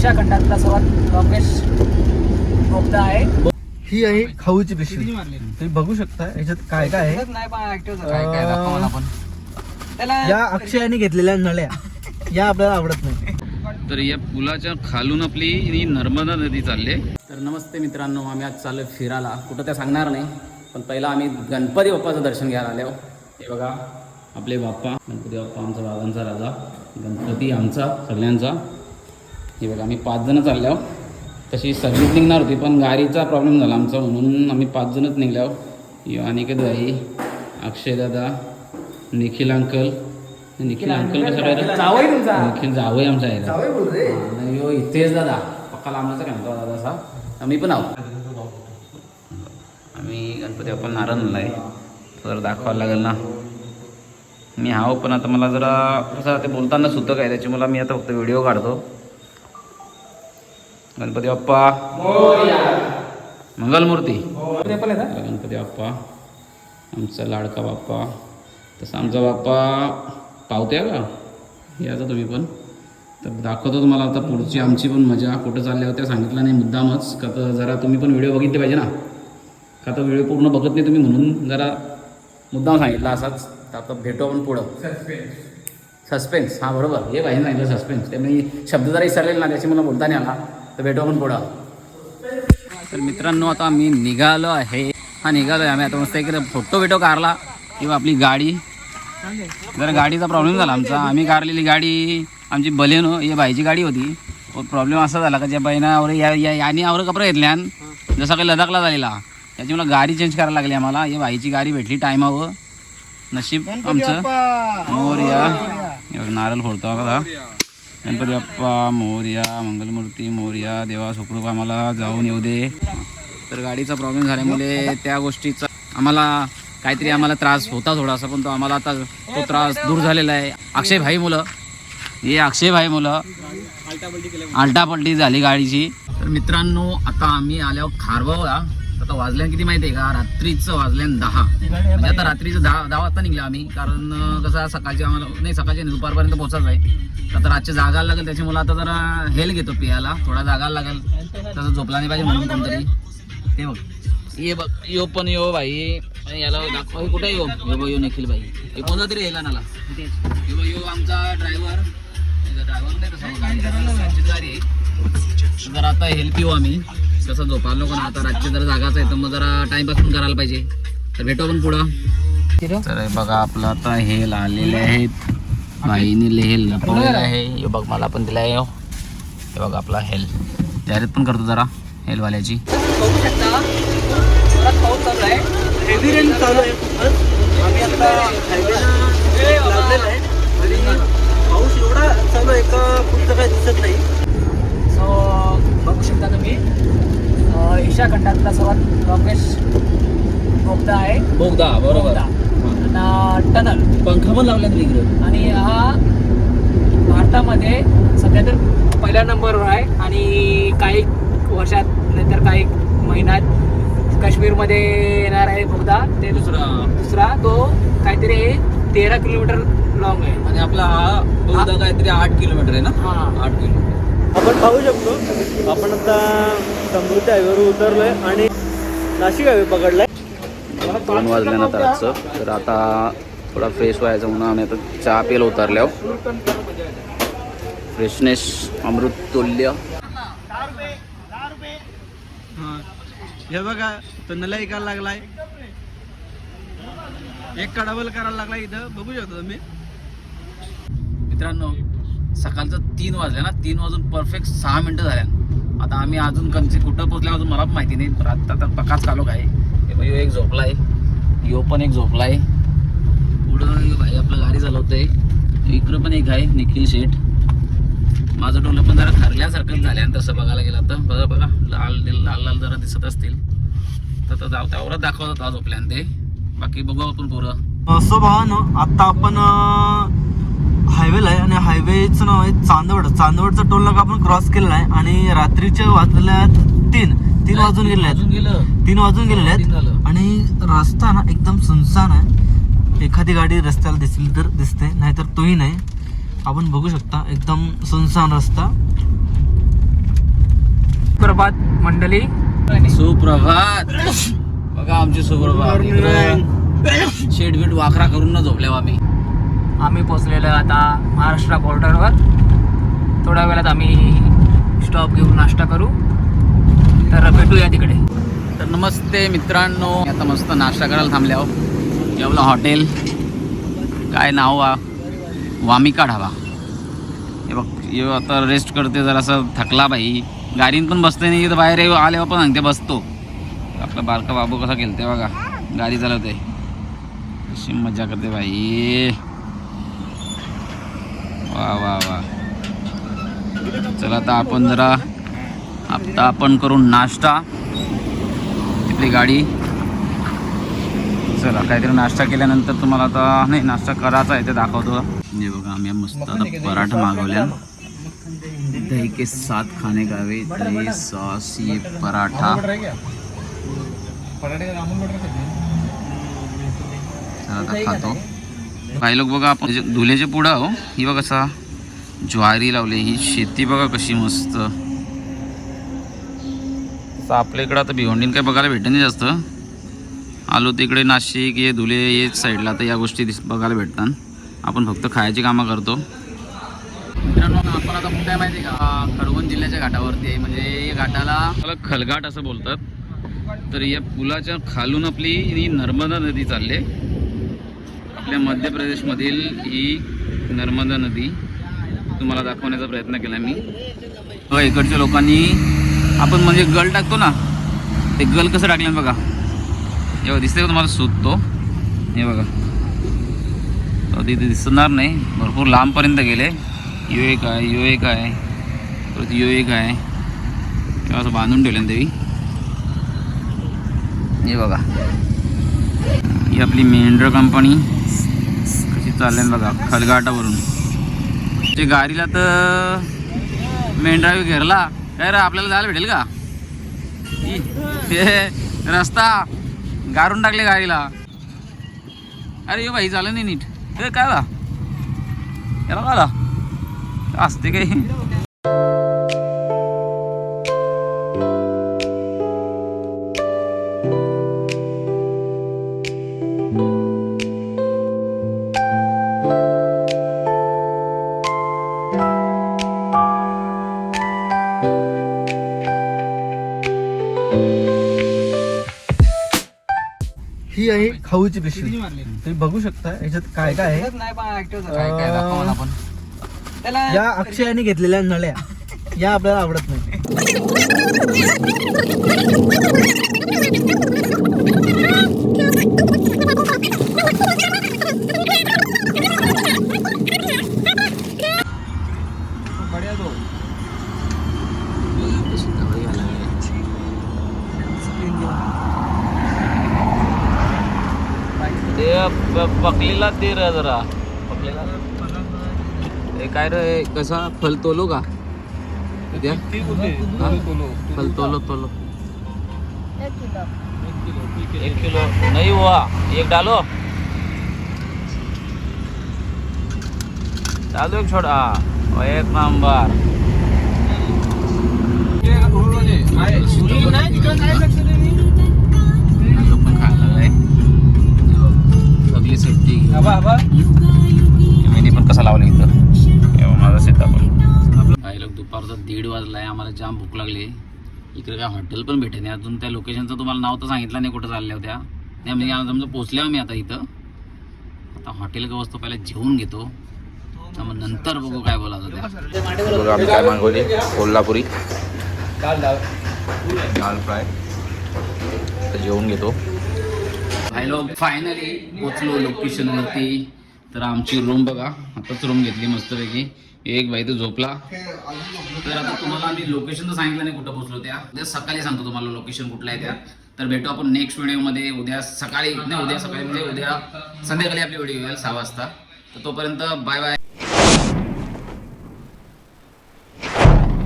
Asia खंडातला सर्वात longest बोगदा आहे. ही आहे खाऊची पिशवी. तुम्ही बघू शकता याच्यात काय काय आहे. या अक्षयाने घेतलेल्या नळ्या या आपल्याला आवडत नाही. तर या पुलाच्या खालून आपली नर्मदा नदी चालले. तर नमस्ते मित्रांनो, आम्ही आज चाललो फिरायला. कुठं त्या सांगणार नाही, पण पहिला आम्ही गणपती बाप्पाचं दर्शन घ्यायला आलो. हे बघा आपले बाप्पा, गणपती बाप्पा आमचा बाबांचा राजा, गणपती आमचा सगळ्यांचा. हे बघा आम्ही 5 जण चाललो. तशी सगळीच निघणार होती पण गाडीचा प्रॉब्लेम झाला आमचा, म्हणून आम्ही 5 जणच निघलो. अनिकेत भाई, अक्षय दादा, निखिल अंकल. निखिल अंकल कसं काय निखिल जावई आमचा आहे. यो इथेच दादा पक्का लांबचा काय म्हणतो दादा असा. आम्ही पण आहोत. आम्ही गणपती बाप्पा नारायणला आहे, तर दाखवायला लागेल ना. मी हाव पण आता मला जरा कसं ते बोलताना सुद्धा काय त्याची मला मी आता फक्त व्हिडिओ काढतो. गणपती बाप्पा मंगलमूर्ती. गणपती बाप्पा आमचा लाडका बाप्पा. तसं आमचा बाप्पा पावते का याचा तुम्ही पण. तर दाखवतो तुम्हाला आता पुढची आमची पण मजा. कुठं चालल्या होत्या सांगितलं नाही मुद्दामच, का तर जरा तुम्ही पण व्हिडिओ बघितले पाहिजे ना. का तर व्हिडिओ पूर्ण बघत नाही तुम्ही, म्हणून जरा मुद्दाम सांगितलं असाच. तर आता भेटू आपण पुढं. सस्पेन्स हां बरोबर, हे पाहिजे सांगितलं सस्पेन्स. त्यामुळे शब्द जरा विसरलेला ना, त्याची मला बोलता नाही आला. तर भेटू आपण पुढं. तर मित्रांनो आता आम्ही निघालो आहे. निघालो आहे आम्ही आता. मस्त एक फोटो बिटो काढला किंवा आपली गाडी. जरा गाडीचा प्रॉब्लेम झाला आमचा. आम्ही कारलेली गाडी आमची बलेनो, ही बाईची गाडी होती. प्रॉब्लेम असा झाला का ज्या बाईनावर याने आवर कपडे घेतल्या जसा काही लदाखला झालेला, त्याची मला गाडी चेंज करायला लागली आम्हाला. ही बाईची गाडी भेटली टायमावर. नशीब आमचं. मोरया नारळ फोडतो बघा. गणपती बाप्पा मोरया, मंगलमूर्ती मोरया. देवा सुखरूप आम्हाला जाऊन येऊ दे. तर गाडीचा प्रॉब्लेम झाल्यामुळे त्या गोष्टीचा आम्हाला काहीतरी त्रास होता थोडासा, पण तो आम्हाला आता तो त्रास दूर झालेला आहे. अक्षय भाई मुलं, हे अक्षय भाई मुलं आलटापलटी झाली गाडीची. तर मित्रांनो आता आम्ही आल्यावर खारबावला. आता वाजल्यान किती माहिती आहे का? रात्रीचं वाजल्यान 10. म्हणजे आता रात्रीचं 10 वाजता निघलं आम्ही. कारण कसं सकाळची आम्हाला नाही, सकाळची दुपारपर्यंत पोहोचायचं आहे. आता रातच्या जागायला लागेल, त्याच्यामुळे आता जरा हेल घेतो पियाला. थोडा जागायला लागेल, तसं झोपला नाही पाहिजे म्हणून कोणतरी. हे बघ ये बघ यो पण यो भाई याला दाखवा. कुठे यो बघ यो निखिल भाई. हे कोणता तरी यायला नाला. यो आमचा ड्रायव्हर नाही तसं गाडी आहे. जरा आता हेल्प येऊ आम्ही. कसं झोपायला नको ना, आता रातची जरा जागाच आहे, तर मग जरा टाइमपास पण करायला पाहिजे. तर भेटू आपण पुढं. तर बघा आपलं आता हेल आलेले आहेत. बाईने हेल लपवलेलं आहे. हे बघ मला पण दिला आहे. हे बघ आपला हेल जाहिरात पण करतो जरा हेलवाल्याची. बघू शकता पाऊस चालू आहे. हेवी रेन चालू आहे. आम्ही आता हायवेला लागलेलं आहे आणि पाऊस एवढा चालू आहे का पुढचं काही दिसत नाही. सो बघू शकता तुम्ही एशिया खंडातला सर्वात लॉंगेस्ट बोगदा आहे. बोगदा बरोबर. टनल पंखा पण लावला इकडे. आणि हा भारतामध्ये सध्या तर पहिल्या नंबरवर आहे. आणि काही वर्षात नंतर काही महिन्यात काश्मीरमध्ये येणार आहे बोगदा. ते दुसरा तो काहीतरी 13 किलोमीटर लॉंग आहे. आणि आपला हा बोगदा काहीतरी 8 किलोमीटर आहे ना. हां 8 किलोमीटर. आपण पाहू शकतो आपण आता समृद्धी हायवेवर उतरलोय आणि नाशिक हायवे पकडलाय. 2 वाजल्यानंतर आजचं. तर आता थोडा फ्रेश व्हायचं म्हणून आम्ही आता चहा प्यायला उतरल्यावर. फ्रेशनेस अमृत तुल्य. हे बघा तो नला ऐकायला लागलाय. एक कडाबल करायला लागलाय इथं बघू शकता तुम्ही. मित्रांनो सकाळचं 3 वाजले ना. 3 वाजून परफेक्ट 6 मिनटं झाल्या. आता आम्ही अजून कुठं पोचल्या अजून मला पण माहिती नाही. पण आता तर पकाच कालो काय. यो एक झोपलाय, यो पण एक झोपलाय. पुढं भाई आपलं गाडी चालवतंय. इकडं पण एक आहे निखिल शेठ. माझं डोलं पण जरा ठरल्यासारखंच झालं आणि तसं बघायला गेलं तर बघा लाल लाल लाल जरा दिसत असतील. तर जाऊ त्यावरच दाखवत होता झोपल्यान ते. बाकी बघू आपण पुरं. असं बघा ना, आता आपण हायवेला आहे आणि हायवेचं नाव आहे चांदवड. चांदवडचा टोल नाका आपण क्रॉस केलेला आहे आणि रात्रीच्या वाजल्या 3 वाजून गेले आहेत. 3 वाजून गेलेले आहेत आणि रस्ता ना एकदम सुनसान आहे. एखादी गाडी रस्त्याला दिसली तर दिसते, नाहीतर तोही नाही. आपण बघू शकता एकदम सुनसान रस्ता. प्रभात मंडळी. सुप्रभात. बघा आमची सुप्रभात. शेडबीट वाखरा करून न झोपल्या आम्ही पोचलेलो आता महाराष्ट्र बॉर्डरवर. थोड्या वेळात आम्ही स्टॉप घेऊन नाश्ता करू, तर भेटूया तिकडे. तर नमस्ते मित्रांनो, आता मस्त नाश्ता करायला थांबले आहो. जेवलं हॉटेल, काय नाव वामिका ढाबा. हे बघ, ये आता रेस्ट करते, जरासा थकला बाई. गाडीन पण बसते नाही, तर बाहेर आल्यावर पण सांगते बसतो. आपला बारका बाबू कसा खेळते बघा, गाडी चालवते, कशी मजा करते बाई. वा वा वा. चला आता आपण करू नाश्ता. आपली गाडी, चला काहीतरी नाश्ता केल्यानंतर तुम्हाला आता नाही नाश्ता करायचा आहे ते दाखवतो. हे बघा, आम्ही मस्त आता पराठा मागवल्या. दही के साथ खाने का वे दही सॉस, ये पराठा. आता खातो. काही लोक बघा, आपण धुल्याचे पुढं हो, ही बघा कसा ज्वारी लावली. ही शेती बघा कशी मस्त. आपल्या इकडं आता भिवंडीन काही बघायला भेटत नाही जास्त. आलो तिकडे नाशिक, हे धुले, हेच साईडला, तर या गोष्टी बघायला भेटतात. आपण फक्त खायची कामं करतो. मित्रांनो, आपण आता कुठे आहे माहिती आहे का? खडवण जिल्ह्याच्या घाटावरती आहे. म्हणजे या घाटाला खलघाट असं बोलतात. तर या पुलाच्या खालून आपली ही नर्मदा नदी चालली. आपल्या मध्य प्रदेशमधील ही नर्मदा नदी तुम्हाला दाखवण्याचा प्रयत्न केला मी. इकडच्या लोकांनी आपण म्हणजे गल टाकतो ना, ते गल कसं टाकलं बघा. एवढं दिसते का तुम्हाला सूत तो? हे बघा, तिथे दिसणार नाही, भरपूर लांबपर्यंत गेले. यो एक आहे, परत यो एक आहे. तेव्हा असं बांधून ठेवलं ना देवी. हे बघा, ही आपली मेंढर कंपनी कशी चालली बघा खलघाटावरून. ते गाडीला तर मेंढरा घेरला काय रे, आपल्याला जायला भेटेल का? हे रस्ता गारून टाकले गाडीला. अरे यो भाई झालं नाही नीट. हे काय झाला याला, का झाला असते काही. ही आहे खाऊची पिशवी. तुम्ही बघू शकता याच्यात काय काय आहे. काय दाखवा मला पण. या अक्षयाने घेतलेल्या नळ्या या आपल्याला आवडत नाही. पकलीला दे रे जरा. पकलीला हे काय रे, कसा फल तोलो का? फल तोलो 1 किलो नहीं हुआ, 1 डालो एक छोटा. एक नंबर. सगळी सेफ्टी मी पण कसा लावला इथं माझा सीताफळ. काही लोक दुपारचा 1:30 वाजला आहे. आम्हाला जाम भूक लागली. इकडे काय हॉटेल पण भेटे नाही अजून. त्या लोकेशनचं तुम्हाला नाव तर सांगितलं नाही कुठं चालल्या होत्या. नाही म्हणजे आमचं पोचल्या मी आता इथं. आता हॉटेल का वस्तू पहिला जेवून घेतो, मग नंतर बघू काय बोलायचं त्या. बघा आम्ही काय मागवले, कोल्हापुरी दाल फ्राय. तर जेवून घेतो. हॅलो, फायनली पोचलो लोकेशनवरती. तर आमची रूम बघा, आताच रूम घेतली मस्तपैकी. एक बाई तो झोपला. तर आता तुम्हाला आम्ही लोकेशन तर सांगितलं नाही कुठं पोचलो. त्या सकाळी सांगतो तुम्हाला लोकेशन कुठलं आहे त्या. तर भेटू आपण नेक्स्ट व्हिडिओमध्ये उद्या सकाळी. नाही उद्या सकाळी म्हणजे उद्या संध्याकाळी आपली व्हिडिओ येईल 6 वाजता. तर तोपर्यंत बाय बाय.